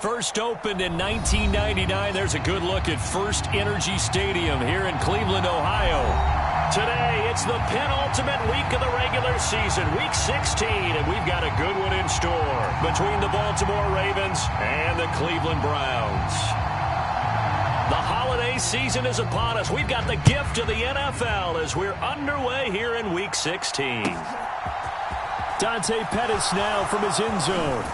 First opened in 1999. There's a good look at First Energy Stadium here in Cleveland, Ohio. Today, it's the penultimate week of the regular season, Week 16, and we've got a good one in store between the Baltimore Ravens and the Cleveland Browns. The holiday season is upon us. We've got the gift of the NFL as we're underway here in Week 16. Dante Pettis now from his end zone.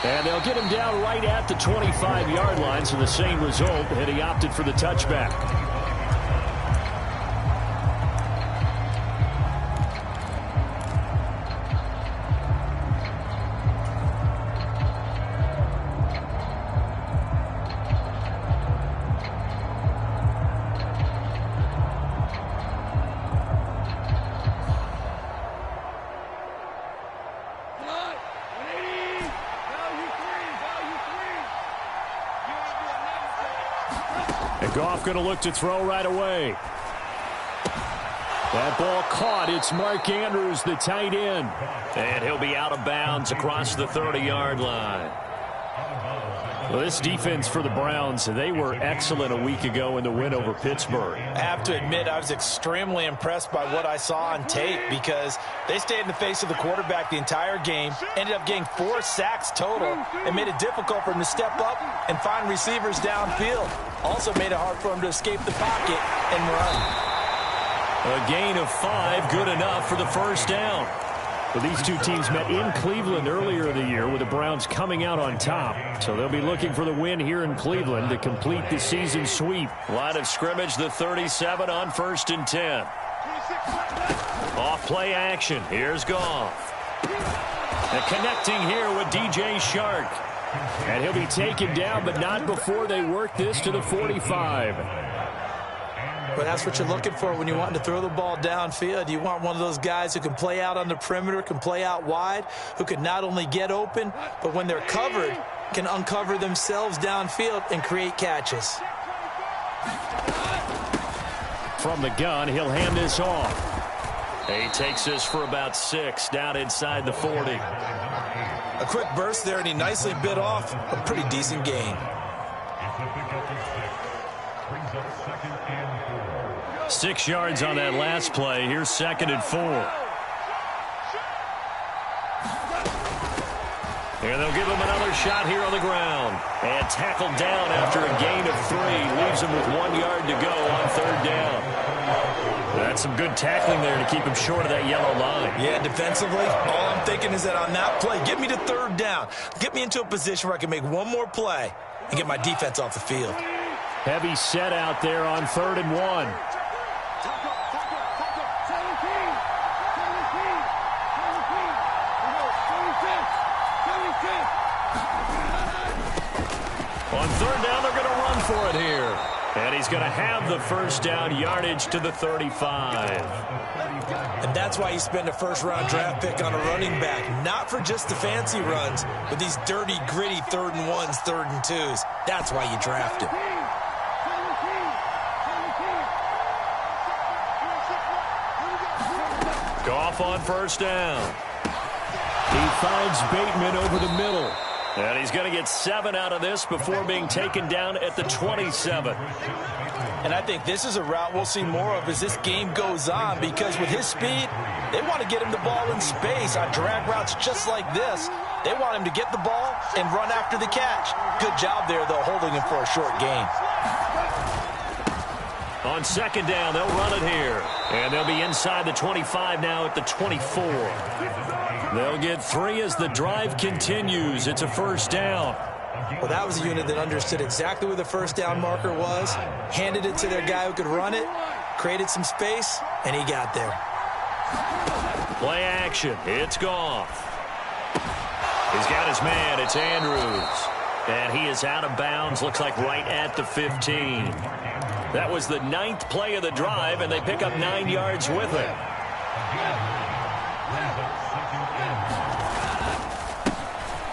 And they'll get him down right at the 25-yard line, so the same result, and he opted for the touchback. Goff going to look to throw right away. That ball caught. It's Mark Andrews, the tight end. And he'll be out of bounds across the 30-yard line. Well, this defense for the Browns, they were excellent a week ago in the win over Pittsburgh. I have to admit, I was extremely impressed by what I saw on tape because they stayed in the face of the quarterback the entire game, ended up getting 4 sacks total, and made it difficult for him to step up and find receivers downfield. Also made it hard for him to escape the pocket and run. A gain of 5, good enough for the first down. Well, these two teams met in Cleveland earlier in the year with the Browns coming out on top. So they'll be looking for the win here in Cleveland to complete the season sweep. Line of scrimmage, the 37 on 1st and 10. Off play action. Here's Goff. And connecting here with DJ Chark. And he'll be taken down, but not before they work this to the 45. But that's what you're looking for when you want to throw the ball downfield. You want one of those guys who can play out on the perimeter, can play out wide, who can not only get open, but when they're covered, can uncover themselves downfield and create catches. From the gun, he'll hand this off. He takes this for about 6 down inside the 40. A quick burst there, and he nicely bit off a pretty decent gain. 6 yards on that last play. Here's 2nd and 4. And they'll give him another shot here on the ground. And tackled down after a gain of 3. Leaves him with 1 yard to go on 3rd down. That's some good tackling there to keep him short of that yellow line. Yeah, defensively, all I'm thinking is that on that play, get me to 3rd down. Get me into a position where I can make one more play and get my defense off the field. Heavy set out there on 3rd and 1. On 3rd down, they're going to run for it here. And he's going to have the first down, yardage to the 35. And that's why you spend a first-round draft pick on a running back. Not for just the fancy runs, but these dirty, gritty 3rd and 1s, 3rd and 2s. That's why you draft him. Goff on 1st down. He finds Bateman over the middle. And he's going to get 7 out of this before being taken down at the 27. And I think this is a route we'll see more of as this game goes on, because with his speed, they want to get him the ball in space on drag routes just like this. They want him to get the ball and run after the catch. Good job there, though, holding him for a short gain. On 2nd down, they'll run it here. And they'll be inside the 25 now at the 24. They'll get 3 as the drive continues. It's a first down. Well, that was a unit that understood exactly where the first down marker was, handed it to their guy who could run it, created some space, and he got there. Play action. It's Goff. He's got his man. It's Andrews. And he is out of bounds, looks like right at the 15. That was the 9th play of the drive, and they pick up 9 yards with it.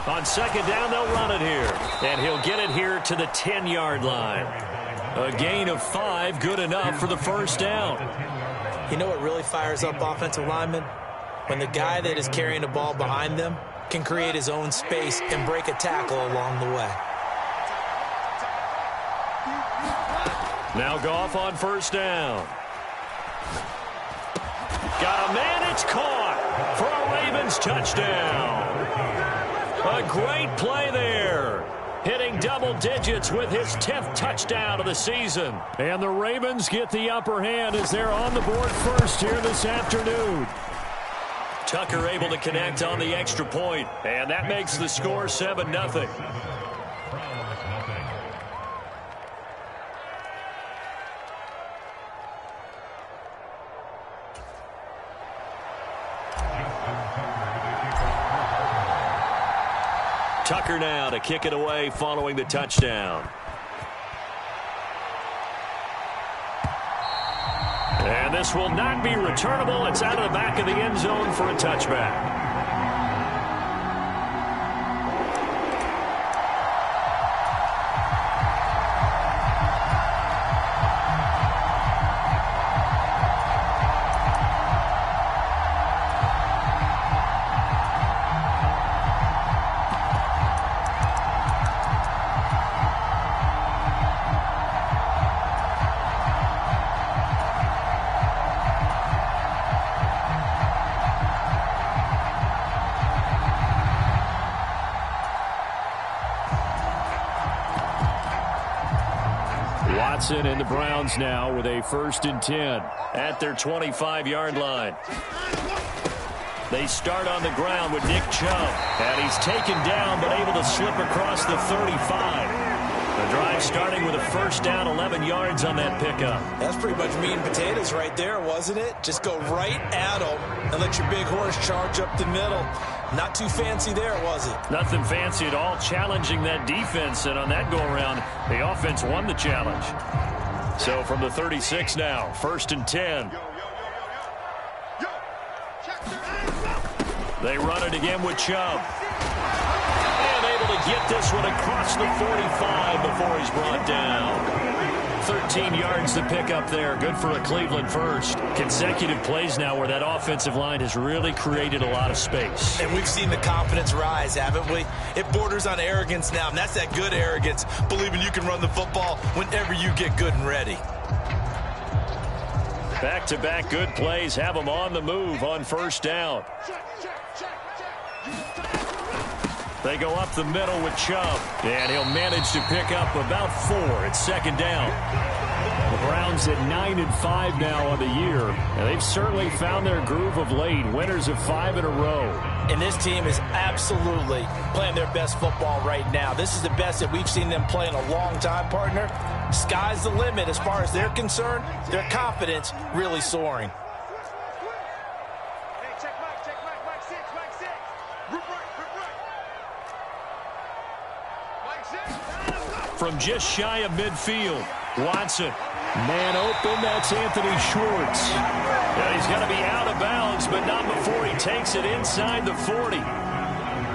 On 2nd down, they'll run it here. And he'll get it here to the 10-yard line. A gain of 5, good enough for the first down. You know what really fires up offensive linemen? When the guy that is carrying the ball behind them can create his own space and break a tackle along the way. Now Goff on first down. Got a man, it's caught for a Ravens touchdown. A great play there. Hitting double digits with his 10th touchdown of the season. And the Ravens get the upper hand as they're on the board first here this afternoon. Tucker able to connect on the extra point, and that makes the score 7-0. Tucker now to kick it away following the touchdown. And this will not be returnable. It's out of the back of the end zone for a touchback. And the Browns now with a 1st and 10 at their 25-yard line. They start on the ground with Nick Chubb, and he's taken down but able to slip across the 35. The drive starting with a 1st down, 11 yards on that pickup. That's pretty much meat and potatoes right there, wasn't it? Just go right at them and let your big horse charge up the middle. Not too fancy there, was it? Nothing fancy at all, challenging that defense, and on that go-around, the offense won the challenge. So from the 36 now, 1st and 10. They run it again with Chubb. And able to get this one across the 45 before he's brought down. 13 yards to pick up there. Good for a Cleveland first. Consecutive plays now where that offensive line has really created a lot of space. And we've seen the confidence rise, haven't we? It borders on arrogance now, and that's that good arrogance, believing you can run the football whenever you get good and ready. Back-to-back good plays have them on the move on 1st down. They go up the middle with Chubb, and he'll manage to pick up about 4 at 2nd down. The Browns at 9-5 now on the year, and they've certainly found their groove of late. Winners of 5 in a row. And this team is absolutely playing their best football right now. This is the best that we've seen them play in a long time, partner. Sky's the limit as far as they're concerned. Their confidence really soaring. From just shy of midfield, Watson. Man open, that's Anthony Schwartz. Yeah, he's going to be out of bounds, but not before he takes it inside the 40.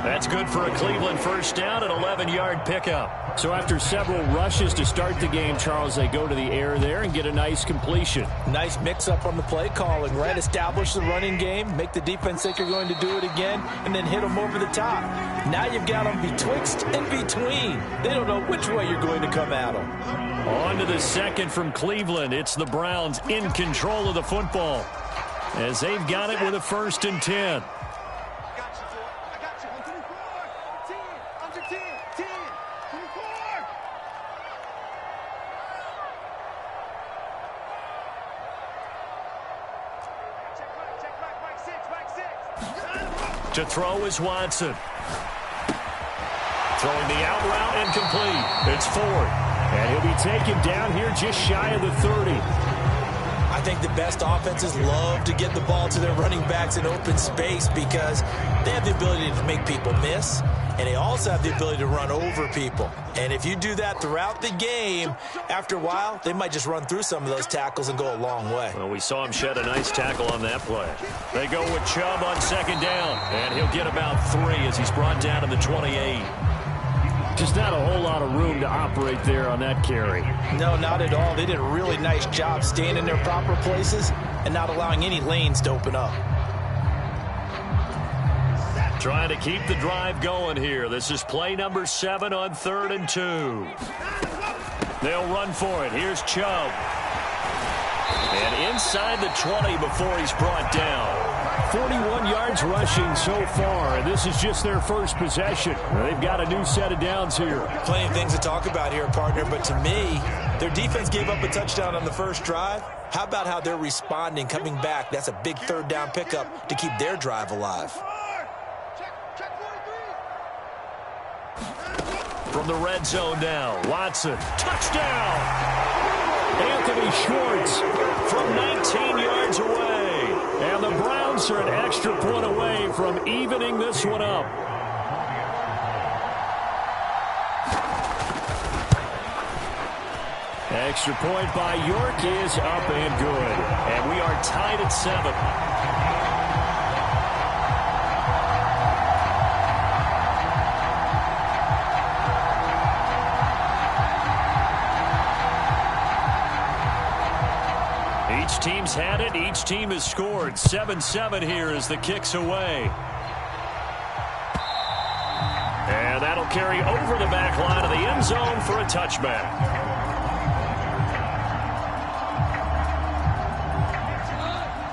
That's good for a Cleveland 1st down, an 11-yard pickup. So after several rushes to start the game, Charles, they go to the air there and get a nice completion. Nice mix-up on the play calling, right? Establish the running game, make the defense think you're going to do it again, and then hit them over the top. Now you've got them betwixt and between. They don't know which way you're going to come at them. On to the 2nd from Cleveland. It's the Browns in control of the football as they've got it with a 1st and 10. To throw is Watson. Throwing the out route incomplete. It's Ford. And he'll be taken down here just shy of the 30. I think the best offenses love to get the ball to their running backs in open space because they have the ability to make people miss, and they also have the ability to run over people. And if you do that throughout the game, after a while, they might just run through some of those tackles and go a long way. Well, we saw him shed a nice tackle on that play. They go with Chubb on 2nd down, and he'll get about 3 as he's brought down to the 28. Just not a whole lot of room to operate there on that carry. No, not at all. They did a really nice job staying in their proper places and not allowing any lanes to open up. Trying to keep the drive going here. This is play number 7 on 3rd and 2. They'll run for it. Here's Chubb. And inside the 20 before he's brought down. 41 yards rushing so far, and this is just their first possession. They've got a new set of downs here. Plenty of things to talk about here, partner, but to me, their defense gave up a touchdown on the first drive. How about how they're responding, coming back? That's a big 3rd down pickup to keep their drive alive. From the red zone now, Watson, touchdown! Anthony Schwartz from 19 yards away. And the Browns are an extra point away from evening this one up. Extra point by York is up and good. And we are tied at 7. Each team's had it. Each team has scored. 7-7 here as the kick's away. And that'll carry over the back line of the end zone for a touchback.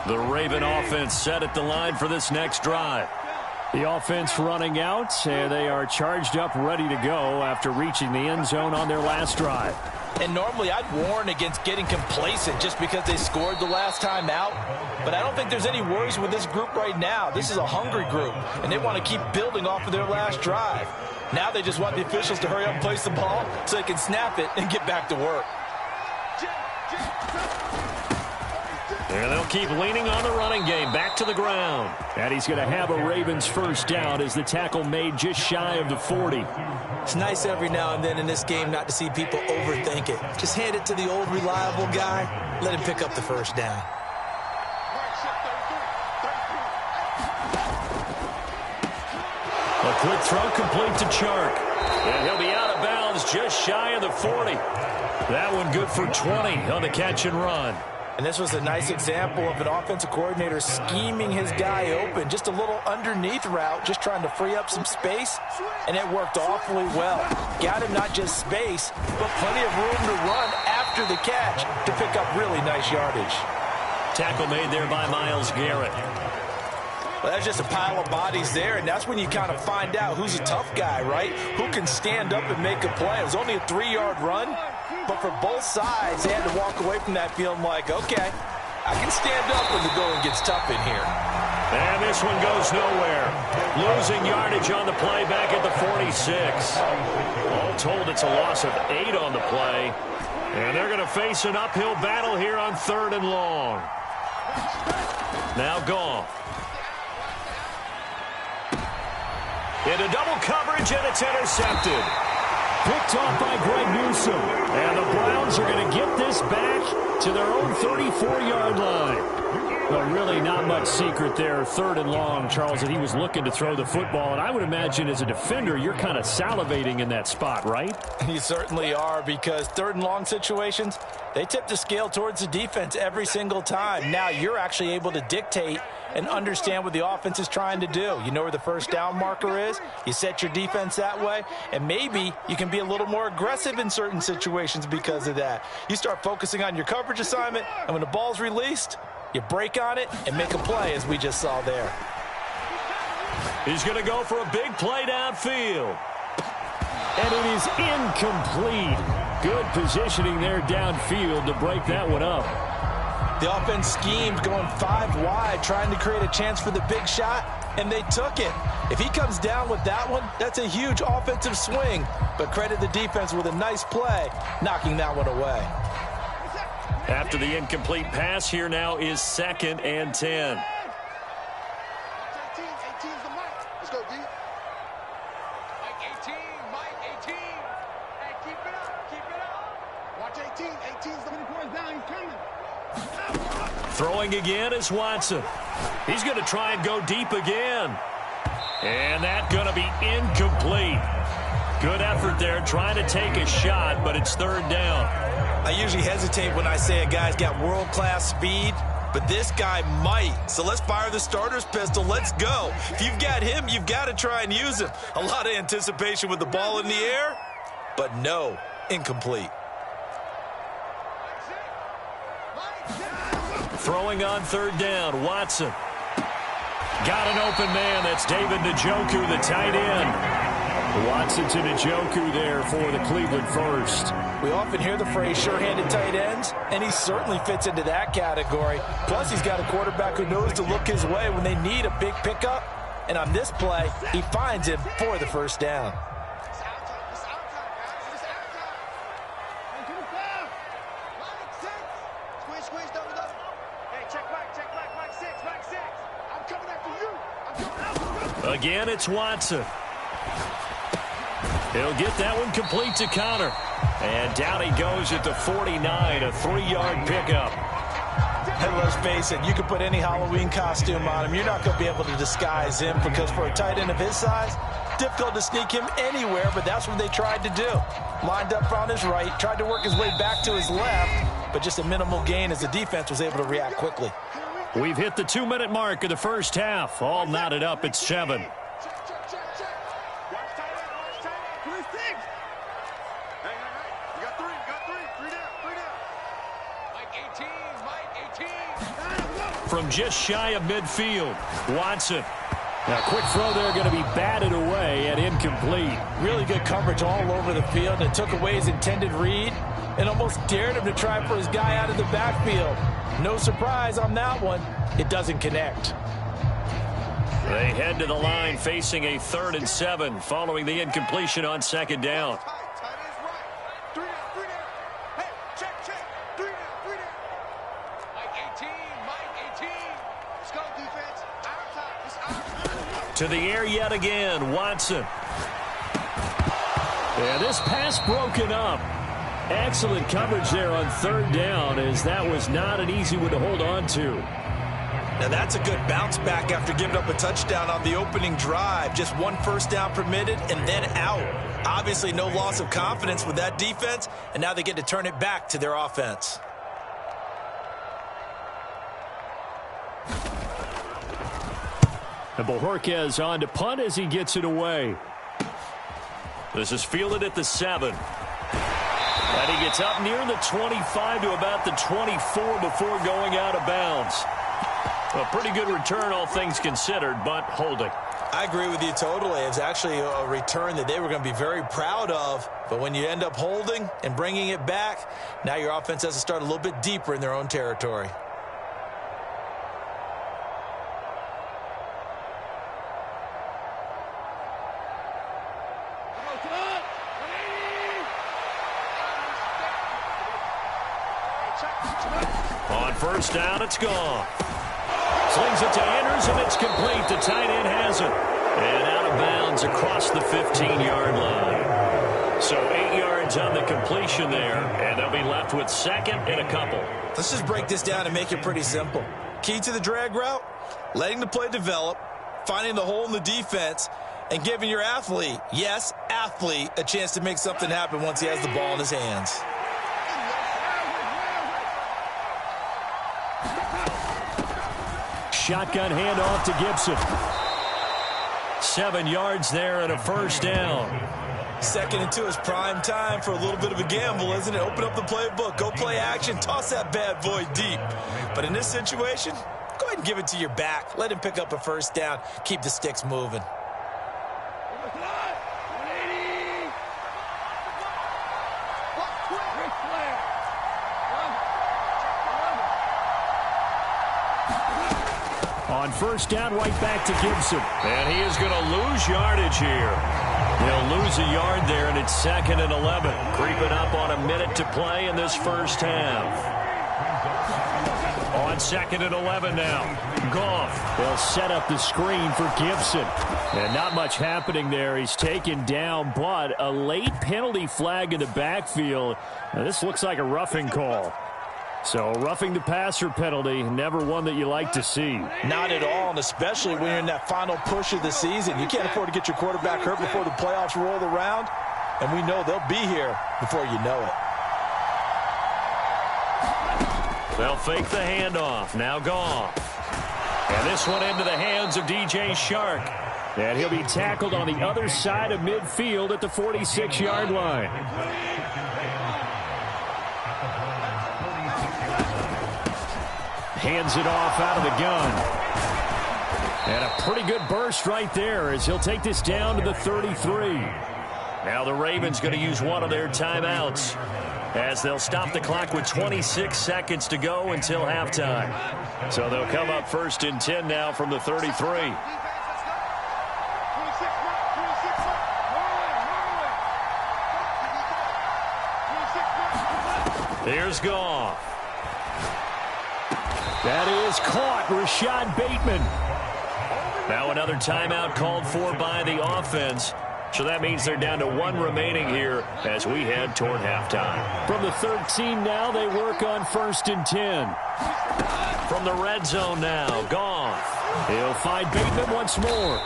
The Raven offense set at the line for this next drive. The offense running out, and they are charged up, ready to go after reaching the end zone on their last drive. And normally I'd warn against getting complacent just because they scored the last time out. But I don't think there's any worries with this group right now. This is a hungry group, and they want to keep building off of their last drive. Now they just want the officials to hurry up and place the ball so they can snap it and get back to work. And they'll keep leaning on the running game. Back to the ground. And he's going to have a Ravens first down as the tackle made just shy of the 40. It's nice every now and then in this game not to see people overthink it. Just hand it to the old reliable guy. Let him pick up the first down. A quick throw complete to Chark. And he'll be out of bounds just shy of the 40. That one good for 20 on the catch and run. And this was a nice example of an offensive coordinator scheming his guy open. Just a little underneath route, just trying to free up some space. And it worked awfully well. Got him not just space, but plenty of room to run after the catch to pick up really nice yardage. Tackle made there by Myles Garrett. Well, that's just a pile of bodies there, and that's when you kind of find out who's a tough guy, right? Who can stand up and make a play. It was only a 3-yard run, but for both sides, they had to walk away from that feeling like, okay, I can stand up when the going gets tough in here. And this one goes nowhere. Losing yardage on the play back at the 46. All told, it's a loss of 8 on the play. And they're going to face an uphill battle here on 3rd and long. Now Goff. Into double coverage, and it's intercepted. Picked off by Greg Newsome. And the Browns are going to get this back to their own 34-yard line. Well, really not much secret there. 3rd and long, Charles, that he was looking to throw the football. And I would imagine as a defender, you're kind of salivating in that spot, right? You certainly are, because 3rd and long situations, they tip the scale towards the defense every single time. Now you're actually able to dictate and understand what the offense is trying to do. You know where the first down marker is. You set your defense that way, and maybe you can be a little more aggressive in certain situations because of that. You start focusing on your coverage assignment, and when the ball's released, you break on it and make a play, as we just saw there. He's going to go for a big play downfield. And it is incomplete. Good positioning there downfield to break that one up. The offense schemed going 5 wide, trying to create a chance for the big shot, and they took it. If he comes down with that one, that's a huge offensive swing. But credit the defense with a nice play, knocking that one away. After the incomplete pass, here now is 2nd and 10. Let's go, D. Mike 18, Mike 18. Hey, keep it up. Watch 18. 18's the points down. He's coming. Throwing again is Watson. He's going to try and go deep again. And that's going to be incomplete. Good effort there trying to take a shot, but it's 3rd down. I usually hesitate when I say a guy's got world-class speed, but this guy might. So let's fire the starter's pistol. Let's go. If you've got him, you've got to try and use him. A lot of anticipation with the ball in the air, but no, incomplete. Throwing on third down, Watson. Got an open man. That's David Njoku, the tight end. Watson to Njoku there for the Cleveland first. We often hear the phrase sure-handed tight ends, and he certainly fits into that category. Plus, he's got a quarterback who knows to look his way when they need a big pickup. And on this play, he finds him for the first down. Again, it's Watson. He'll get that one complete to Connor. And down he goes at the 49, a 3-yard pickup. And let's face it, you can put any Halloween costume on him. You're not going to be able to disguise him because for a tight end of his size, difficult to sneak him anywhere, but that's what they tried to do. Lined up on his right, tried to work his way back to his left, but just a minimal gain as the defense was able to react quickly. We've hit the 2-minute mark of the first half. All knotted up at 7. From just shy of midfield, Watson. Now, quick throw there going to be batted away and incomplete. Really good coverage all over the field. It took away his intended read and almost dared him to try for his guy out of the backfield. No surprise on that one. It doesn't connect. They head to the line facing a 3rd and 7 following the incompletion on 2nd down. To the air yet again, Watson. And this pass broken up. Excellent coverage there on 3rd down, as that was not an easy one to hold on to. Now that's a good bounce back after giving up a touchdown on the opening drive. Just 1 first down permitted and then out. Obviously no loss of confidence with that defense, and now they get to turn it back to their offense. And Bojorquez on to punt as he gets it away. This is fielded at the 7. And he gets up near the 25 to about the 24 before going out of bounds. A pretty good return, all things considered, but holding. I agree with you totally. It's actually a return that they were going to be very proud of. But when you end up holding and bringing it back, now your offense has to start a little bit deeper in their own territory. On first down, it's gone. Slings it to Andrews, and it's complete. The tight end has it. And out of bounds across the 15-yard line. So 8 yards on the completion there, and they'll be left with 2nd and a couple. Let's just break this down and make it pretty simple. Key to the drag route, letting the play develop, finding the hole in the defense, and giving your athlete, yes, athlete, a chance to make something happen once he has the ball in his hands. Shotgun handoff to Gibson. 7 yards there and a first down. 2nd and 2 is prime time for a little bit of a gamble, isn't it? Open up the playbook, go play action, toss that bad boy deep. But in this situation, go ahead and give it to your back. Let him pick up a first down. Keep the sticks moving. On first down, right back to Gibson. And he is going to lose yardage here. He'll lose a yard there, and it's 2nd and 11. Creeping up on a minute to play in this first half. On 2nd and 11 now. Goff. They'll set up the screen for Gibson. And not much happening there. He's taken down, but a late penalty flag in the backfield. Now, this looks like a roughing call. So roughing the passer penalty, never one that you like to see. Not at all, and especially when you're in that final push of the season. You can't afford to get your quarterback hurt before the playoffs roll around, and we know they'll be here before you know it. They'll fake the handoff. Now Goff. And this one into the hands of DJ Shark. And he'll be tackled on the other side of midfield at the 46-yard line. Hands it off out of the gun. And a pretty good burst right there as he'll take this down to the 33. Now the Ravens going to use one of their timeouts as they'll stop the clock with 26 seconds to go until halftime. So they'll come up 1st and 10 now from the 33. Here's Goff. That is caught. Rashad Bateman. Now another timeout called for by the offense. So that means they're down to one remaining here as we head toward halftime. From the 13 now, they work on 1st and 10. From the red zone now, Goff. He'll find Bateman once more.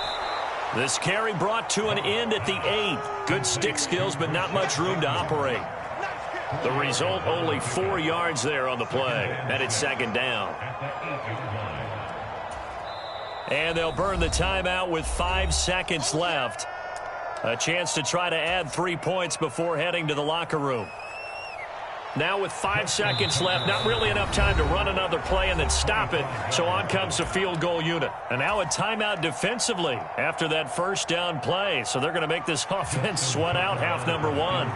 This carry brought to an end at the 8. Good stick skills, but not much room to operate. The result, only 4 yards there on the play. And it's 2nd down. And they'll burn the timeout with 5 seconds left. A chance to try to add 3 points before heading to the locker room. Now with 5 seconds left, not really enough time to run another play and then stop it. So on comes the field goal unit. And now a timeout defensively after that 1st down play. So they're going to make this offense sweat out half number 1.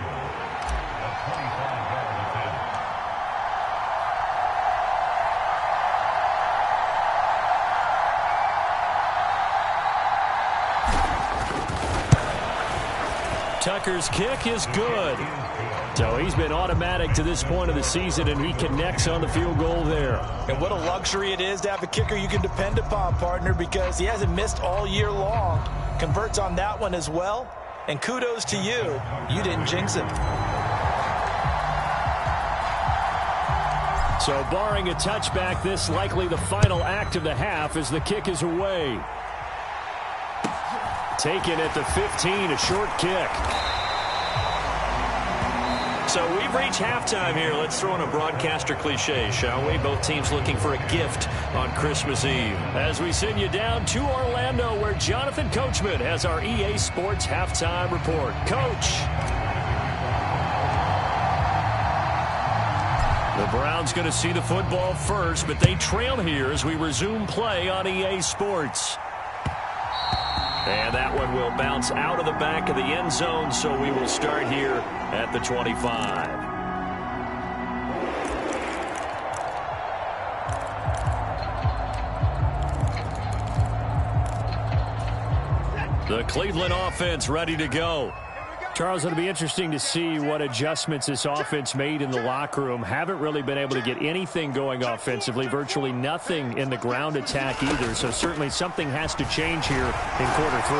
Tucker's kick is good. So he's been automatic to this point of the season, and he connects on the field goal there. And what a luxury it is to have a kicker you can depend upon, partner, because he hasn't missed all year long. Converts on that one as well. And kudos to you. You didn't jinx him. So barring a touchback, this likely the final act of the half as the kick is away. Taken at the 15, a short kick. So we've reached halftime here. Let's throw in a broadcaster cliche, shall we? Both teams looking for a gift on Christmas Eve. As we send you down to Orlando, where Jonathan Coachman has our EA Sports halftime report. Coach. The Browns going to see the football first, but they trail here as we resume play on EA Sports. And that one will bounce out of the back of the end zone, so we will start here at the 25. The Cleveland offense ready to go. Charles, it'll be interesting to see what adjustments this offense made in the locker room. Haven't really been able to get anything going offensively, virtually nothing in the ground attack either. So certainly something has to change here in quarter 3.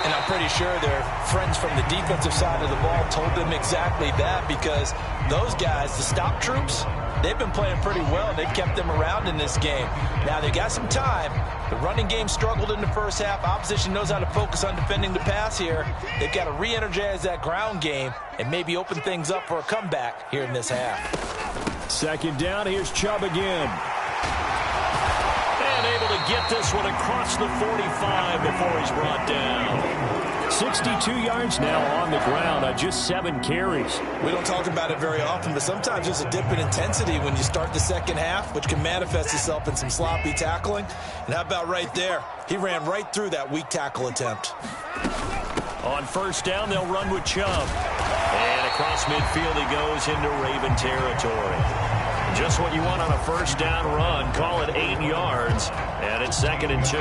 And I'm pretty sure their friends from the defensive side of the ball told them exactly that, because those guys, the stop troops, they've been playing pretty well. They've kept them around in this game. Now they got some time. The running game struggled in the first half. Opposition knows how to focus on defending the pass here. They've got to re-energize that ground game and maybe open things up for a comeback here in this half. 2nd down. Here's Chubb again. And able to get this one across the 45 before he's brought down. 62 yards now on the ground on just 7 carries. We don't talk about it very often, but sometimes there's a dip in intensity when you start the second half, which can manifest itself in some sloppy tackling. And how about right there? He ran right through that weak tackle attempt. On 1st down, they'll run with Chubb. And across midfield he goes into Raven territory. Just what you want on a 1st down run. Call it 8 yards, and it's 2nd and 2.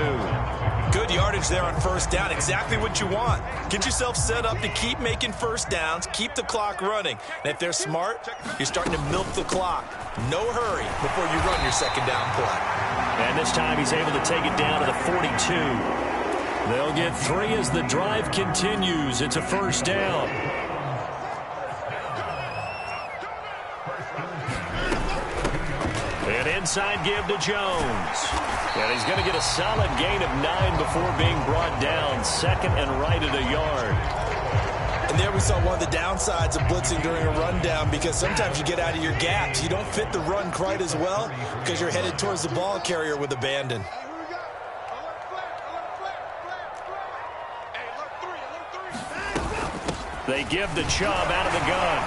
Good yardage there on 1st down. Exactly what you want. Get yourself set up to keep making 1st downs, keep the clock running. And if they're smart, you're starting to milk the clock. No hurry before you run your 2nd down play. And this time he's able to take it down to the 42. They'll get 3 as the drive continues. It's a 1st down. An inside give to Jones. And he's going to get a solid gain of 9 before being brought down. 2nd and right at a yard. And there we saw one of the downsides of blitzing during a rundown, because sometimes you get out of your gaps. You don't fit the run quite as well because you're headed towards the ball carrier with abandon. They give the Chubb out of the gun.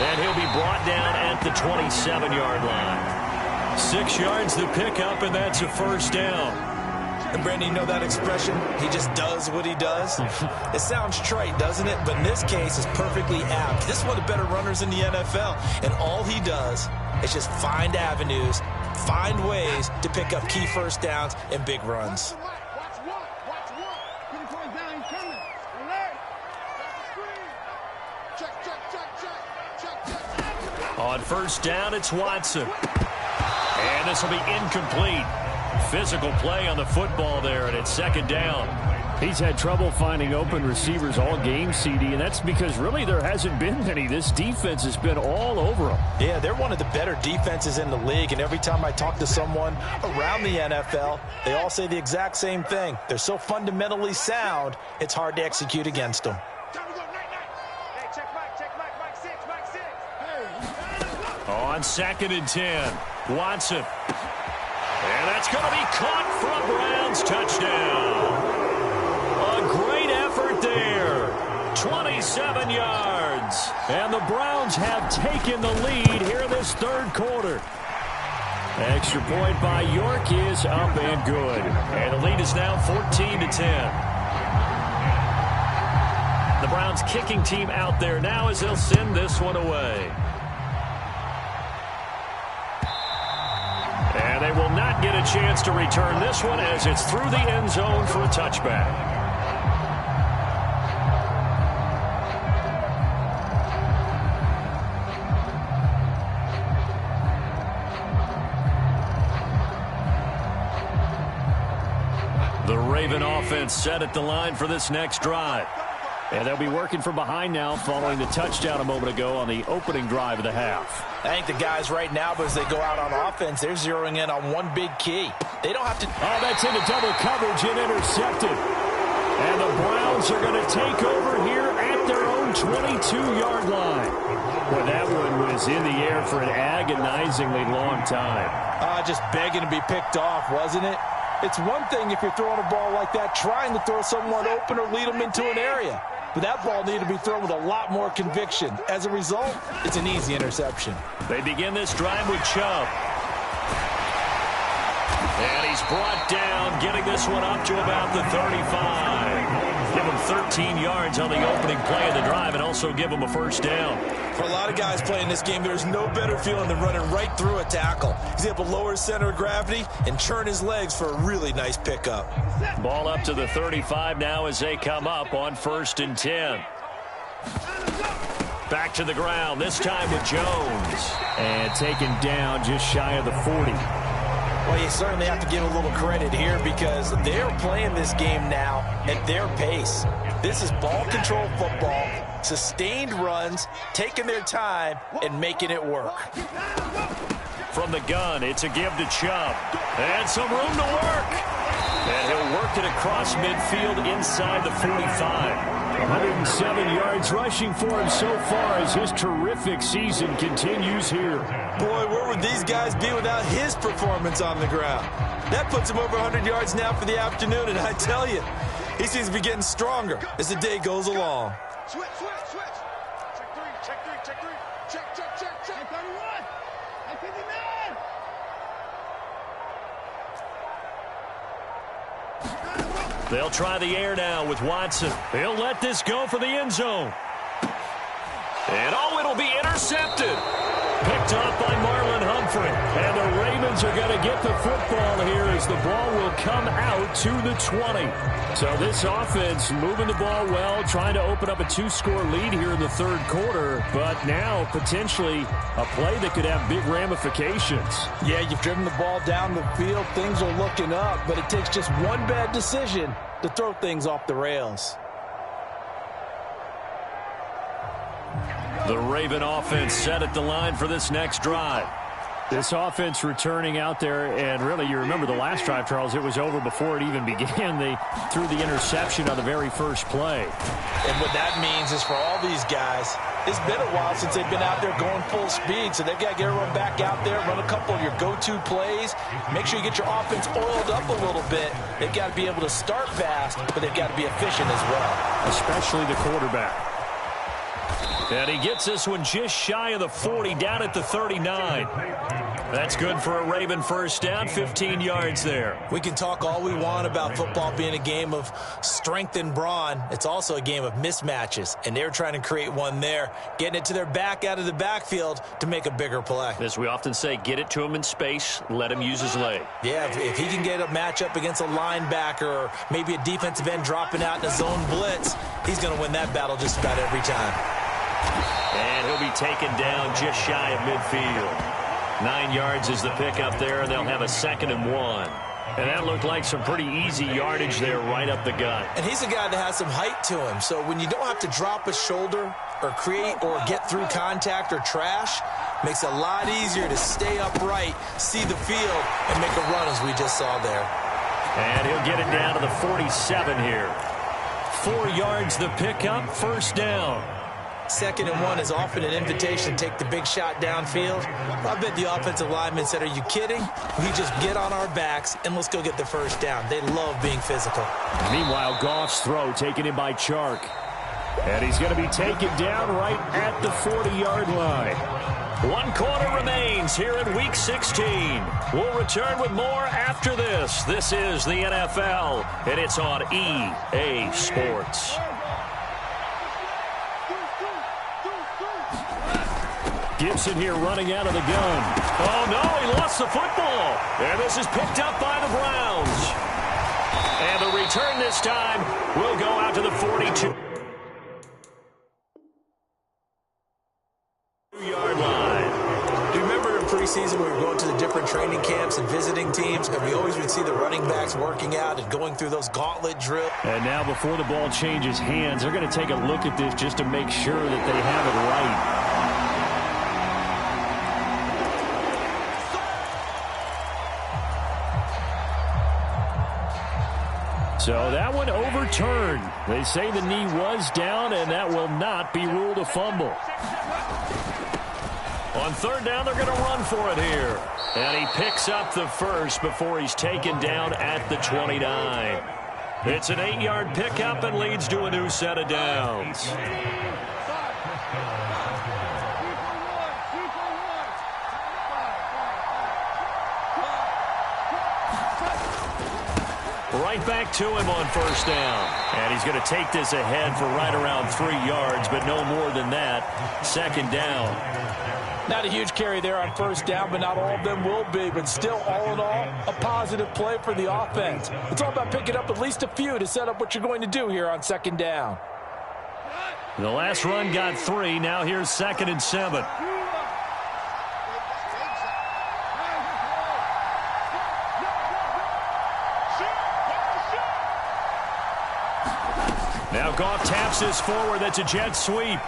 And he'll be brought down at the 27-yard line. 6 yards the pickup, and that's a first down. And, Brandon, you know that expression? He just does what he does. It sounds trite, doesn't it? But in this case, it's perfectly apt. This is one of the better runners in the NFL. And all he does is just find avenues, find ways to pick up key first downs and big runs. On first down, it's Watson. And this will be incomplete. Physical play on the football there, and it's second down. He's had trouble finding open receivers all game, CD, and that's because really there hasn't been many. This defense has been all over him. Yeah, they're one of the better defenses in the league, and every time I talk to someone around the NFL, they all say the exact same thing. They're so fundamentally sound, it's hard to execute against them. On 2nd and 10, Watson. And that's going to be caught for a Browns touchdown. A great effort there. 27 yards. And the Browns have taken the lead here in this third quarter. Extra point by York is up and good. And the lead is now 14-10. The Browns kicking team out there now as they'll send this one away. And they will not get a chance to return this one as it's through the end zone for a touchback. The Raven offense set at the line for this next drive. And they'll be working from behind now following the touchdown a moment ago on the opening drive of the half. I think the guys right now, as they go out on offense, they're zeroing in on one big key. They don't have to... Oh, that's into double coverage and intercepted. And the Browns are going to take over here at their own 22-yard line. Well, that one was in the air for an agonizingly long time. Just begging to be picked off, wasn't it? It's one thing if you're throwing a ball like that, trying to throw someone open or lead them into an area. But that ball needed to be thrown with a lot more conviction. As a result, it's an easy interception. They begin this drive with Chubb. And he's brought down, getting this one up to about the 35. Give him 13 yards on the opening play of the drive and also give him a first down. For a lot of guys playing this game, there's no better feeling than running right through a tackle. He's able to lower his center of gravity and turn his legs for a really nice pickup. Ball up to the 35 now as they come up on 1st and 10. Back to the ground, this time with Jones. And taken down just shy of the 40. Well, you certainly have to give a little credit here because they're playing this game now at their pace. This is ball control football, sustained runs, taking their time, and making it work. From the gun, it's a give to Chubb. And some room to work. And he'll work it across midfield inside the 45. 107 yards rushing for him so far as his terrific season continues here. Boy, where would these guys be without his performance on the ground? That puts him over 100 yards now for the afternoon, and I tell you, he seems to be getting stronger as the day goes along. Switch. Check three. Check 31. Check 59. They'll try the air now with Watson. He'll let this go for the end zone. And it'll be intercepted. Picked up by Marlon Humphrey. And the Ravens are going to get the football here as the ball will come out to the 20. So this offense moving the ball well, trying to open up a 2-score lead here in the third quarter. But now potentially a play that could have big ramifications. Yeah, you've driven the ball down the field. Things are looking up, but it takes just one bad decision to throw things off the rails. The Raven offense set at the line for this next drive. This offense returning out there, and really, you remember the last drive, Charles, it was over before it even began. They threw the interception on the very first play. And what that means is for all these guys, it's been a while since they've been out there going full speed, so they've got to get everyone back out there, run a couple of your go-to plays, make sure you get your offense oiled up a little bit. They've got to be able to start fast, but they've got to be efficient as well. Especially the quarterback. And he gets this one just shy of the 40, down at the 39. That's good for a Raven first down, 15 yards there. We can talk all we want about football being a game of strength and brawn. It's also a game of mismatches, and they're trying to create one there, getting it to their back out of the backfield to make a bigger play. As we often say, get it to him in space, let him use his leg. Yeah, if he can get a matchup against a linebacker or maybe a defensive end dropping out in a zone blitz, he's going to win that battle just about every time. And he'll be taken down just shy of midfield. 9 yards is the pickup there, and they'll have a 2nd and 1. And that looked like some pretty easy yardage there right up the gut. And he's a guy that has some height to him, so when you don't have to drop a shoulder or create or get through contact or trash, makes it a lot easier to stay upright, see the field, and make a run as we just saw there. And he'll get it down to the 47 here. 4 yards the pickup, first down. 2nd and 1 is often an invitation to take the big shot downfield. I bet the offensive lineman said, are you kidding? We just get on our backs and let's go get the first down. They love being physical. Meanwhile, Goff's throw taken in by Chark. And he's going to be taken down right at the 40-yard line. 1 quarter remains here in Week 16. We'll return with more after this. This is the NFL, and it's on EA Sports. Gibson here running out of the gun. Oh, no, he lost the football. And this is picked up by the Browns. And the return this time will go out to the 42-yard line. Do you remember in preseason we were going to the different training camps and visiting teams, and we always would see the running backs working out and going through those gauntlet drills? And now before the ball changes hands, they're going to take a look at this just to make sure that they have it right. So that one overturned. They say the knee was down, and that will not be ruled a fumble. On 3rd down, they're going to run for it here. And he picks up the first before he's taken down at the 29. It's an 8-yard pickup and leads to a new set of downs. Right back to him on 1st down. And he's going to take this ahead for right around 3 yards, but no more than that. 2nd down. Not a huge carry there on 1st down, but not all of them will be. But still, all in all, a positive play for the offense. It's all about picking up at least a few to set up what you're going to do here on 2nd down. The last run got 3. Now here's 2nd and 7. Now Goff taps this forward. That's a jet sweep.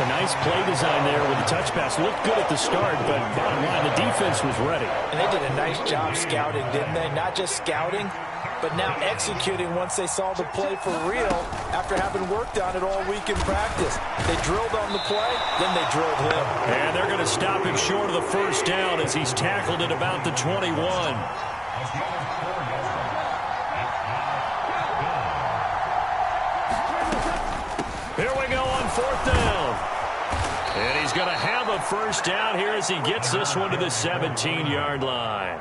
A nice play design there with the touch pass. Looked good at the start, but bottom line, the defense was ready. And they did a nice job scouting, didn't they? Not just scouting, but now executing once they saw the play for real after having worked on it all week in practice. They drilled on the play, then they drilled him. And they're going to stop him short of the 1st down as he's tackled at about the 21. Here we go on 4th down. And he's going to have a 1st down here as he gets this one to the 17-yard line.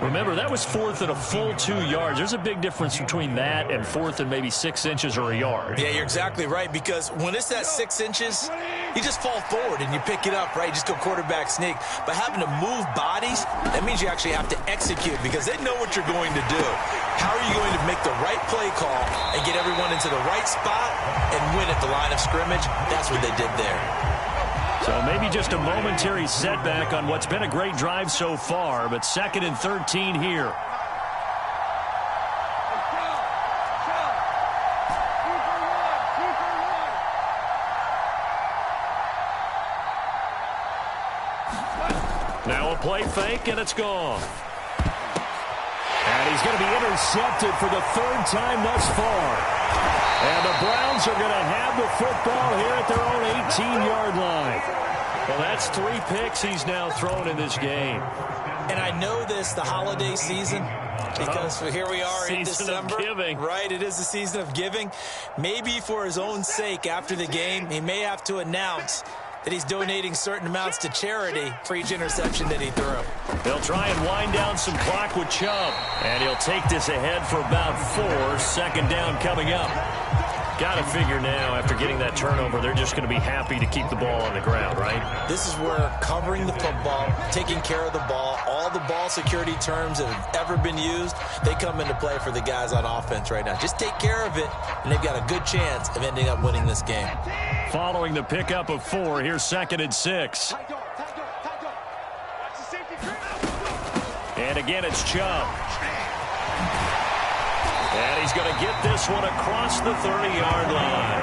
Remember, that was 4th and a full 2 yards. There's a big difference between that and 4th and maybe 6 inches or a yard. Yeah, you're exactly right, because when it's that 6 inches, you just fall forward and you pick it up, right? You just go quarterback sneak. But having to move bodies, that means you actually have to execute because they know what you're going to do. How are you going to make the right play call and get everyone into the right spot and win at the line of scrimmage? That's what they did there. So maybe just a momentary setback on what's been a great drive so far, but 2nd and 13 here. play fake, and it's gone. And he's going to be intercepted for the third time thus far. And the Browns are going to have the football here at their own 18-yard line. Well, that's 3 picks he's now thrown in this game. And I know this, the holiday season, because here we are in December. Giving. Right, it is the season of giving. Maybe for his own sake after the game, he may have to announce that he's donating certain amounts to charity for each interception that he threw. They'll try and wind down some clock with Chubb. And he'll take this ahead for about 4. Second down coming up. Got to figure now, after getting that turnover, they're just going to be happy to keep the ball on the ground, right? This is where covering the football, taking care of the ball, all the ball security terms that have ever been used, they come into play for the guys on offense right now. Just take care of it, and they've got a good chance of ending up winning this game. Following the pickup of 4, here's 2nd and 6. And again, it's Chubb. And he's going to get this one across the 30-yard line.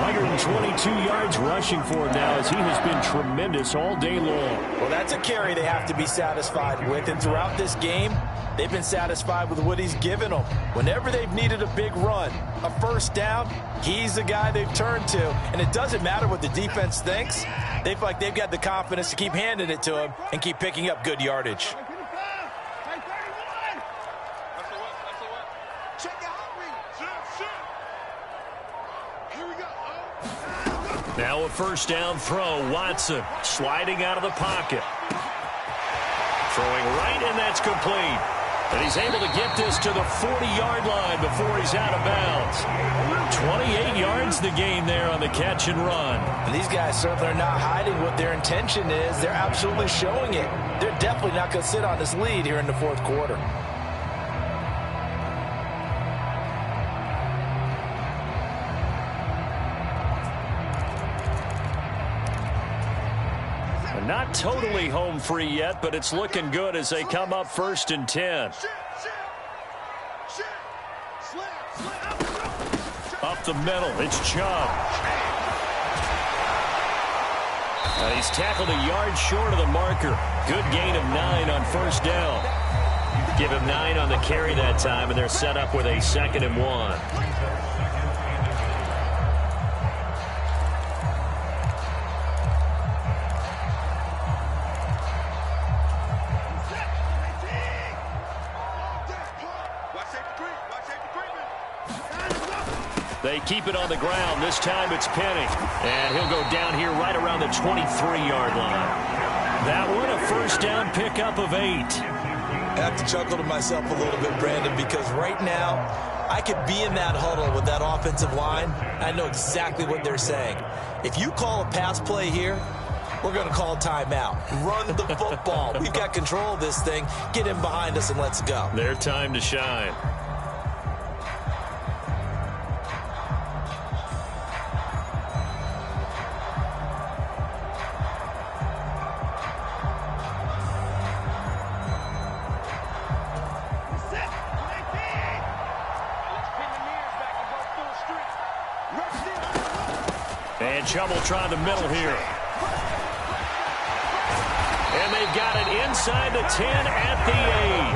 122 yards rushing for him now, as he has been tremendous all day long. Well, that's a carry they have to be satisfied with. And throughout this game, they've been satisfied with what he's given them. Whenever they've needed a big run, a first down, he's the guy they've turned to. And it doesn't matter what the defense thinks. They feel like they've got the confidence to keep handing it to him and keep picking up good yardage. Now a first down throw. Watson sliding out of the pocket. Throwing right, and that's complete. And he's able to get this to the 40-yard line before he's out of bounds. 28 yards the gain there on the catch and run. And these guys certainly are not hiding what their intention is. They're absolutely showing it. They're definitely not going to sit on this lead here in the fourth quarter. Not totally home free yet, but it's looking good as they come up 1st and 10. Up the middle, it's Chubb. And he's tackled a yard short of the marker. Good gain of 9 on first down. Give him 9 on the carry that time, and they're set up with a 2nd and 1. They keep it on the ground. This time it's Penny. And he'll go down here right around the 23-yard line. That one, a first down pickup of 8. I have to chuckle to myself a little bit, Brandon, because right now I could be in that huddle with that offensive line. I know exactly what they're saying. If you call a pass play here, we're going to call timeout. Run the football. We've got control of this thing. Get in behind us and let's go. Their time to shine. And Chubb will try the middle here. And they've got it inside the 10 at the 8.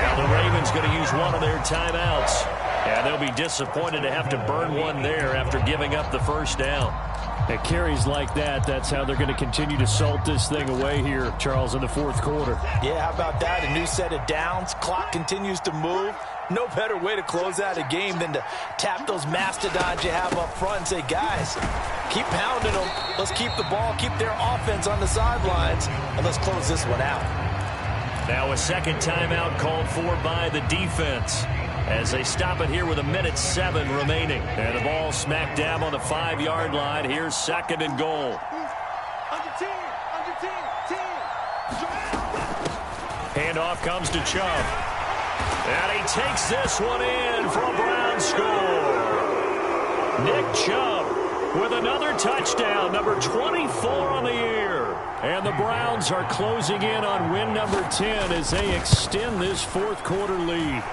Now the Ravens going to use one of their timeouts. And they'll be disappointed to have to burn one there after giving up the first down. At carries like that, that's how they're going to continue to salt this thing away here, Charles, in the fourth quarter. Yeah, how about that? A new set of downs. Clock continues to move. No better way to close out a game than to tap those mastodons you have up front and say, guys, keep pounding them. Let's keep the ball, keep their offense on the sidelines, and let's close this one out. Now a second timeout called for by the defense as they stop it here with 1:07 remaining. And the ball smack dab on the 5-yard line. Here's 2nd and goal. Handoff comes to Chubb. And he takes this one in for a Brown score. Nick Chubb with another touchdown, number 24 on the year. And the Browns are closing in on win number 10 as they extend this fourth quarter lead.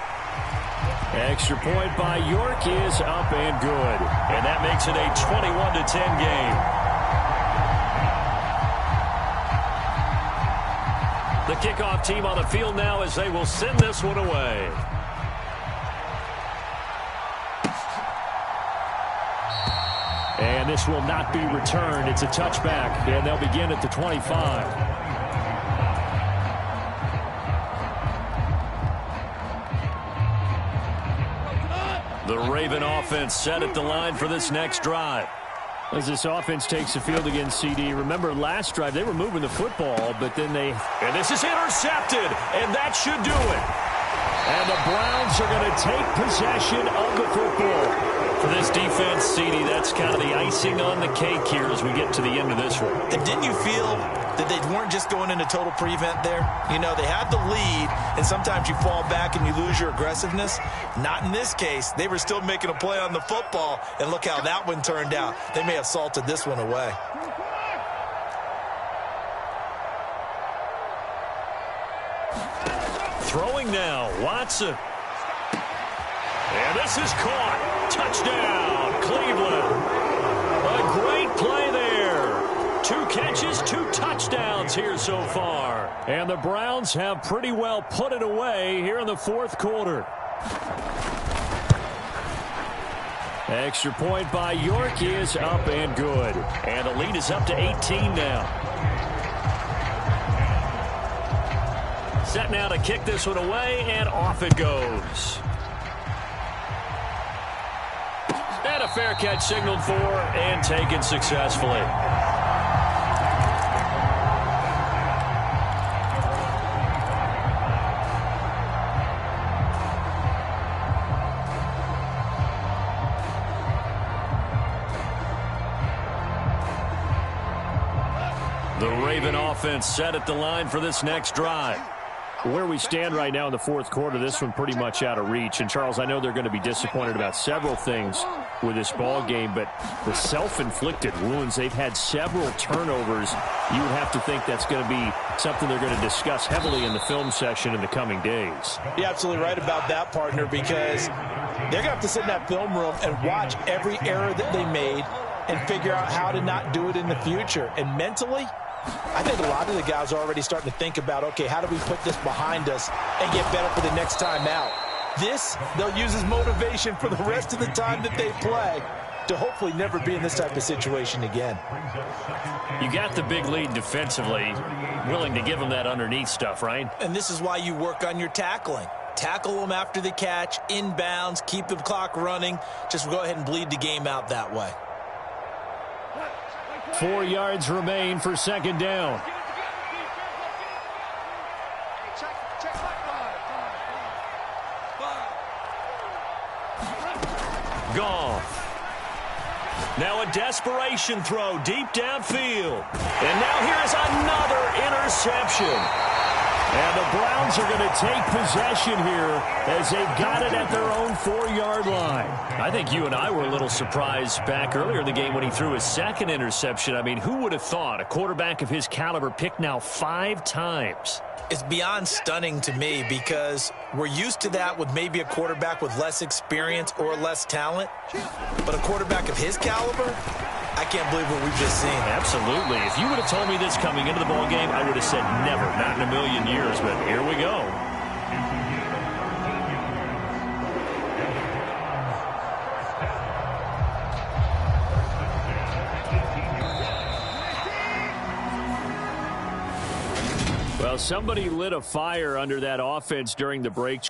Extra point by York is up and good. And that makes it a 21-10 game. The kickoff team on the field now as they will send this one away. And this will not be returned. It's a touchback, and they'll begin at the 25. The Raven offense set at the line for this next drive. As this offense takes the field against CD, remember last drive they were moving the football, but then and this is intercepted, and that should do it. And the Browns are going to take possession of the football. For this defense, CD, that's kind of the icing on the cake here as we get to the end of this one. And didn't you feel that they weren't just going into total prevent there? You know, they had the lead, and sometimes you fall back and you lose your aggressiveness. Not in this case. They were still making a play on the football, and look how that one turned out. They may have salted this one away. Throwing now, Watson. And this is caught. Touchdown, Cleveland. A great play there. 2 catches, 2 touchdowns here so far. And the Browns have pretty well put it away here in the fourth quarter. Extra point by York is up and good. And the lead is up to 18 now. Set now to kick this one away, and off it goes. And a fair catch signaled for and taken successfully. The Raven offense set at the line for this next drive. Where we stand right now in the fourth quarter, this one pretty much out of reach. And, Charles, I know they're going to be disappointed about several things with this ball game, but the self-inflicted wounds, they've had several turnovers. You would have to think that's going to be something they're going to discuss heavily in the film session in the coming days. You're absolutely right about that, partner, because they're going to have to sit in that film room and watch every error that they made and figure out how to not do it in the future. And mentally, I think a lot of the guys are already starting to think about, okay, how do we put this behind us and get better for the next time out? This, they'll use as motivation for the rest of the time that they play to hopefully never be in this type of situation again. You got the big lead defensively, willing to give them that underneath stuff, right? And this is why you work on your tackling. Tackle them after the catch, inbounds, keep the clock running. Just go ahead and bleed the game out that way. 4 yards remain for second down. Goff. Now a desperation throw deep downfield. And now here's another interception. And the Browns are going to take possession here as they've got it at their own 4-yard line. I think you and I were a little surprised back earlier in the game when he threw his second interception. I mean, who would have thought a quarterback of his caliber picked now 5 times? It's beyond stunning to me because we're used to that with maybe a quarterback with less experience or less talent. But a quarterback of his caliber, I can't believe what we've just seen. Absolutely. If you would have told me this coming into the ball game, I would have said never, not in a million years. But here we go. Well, somebody lit a fire under that offense during the break.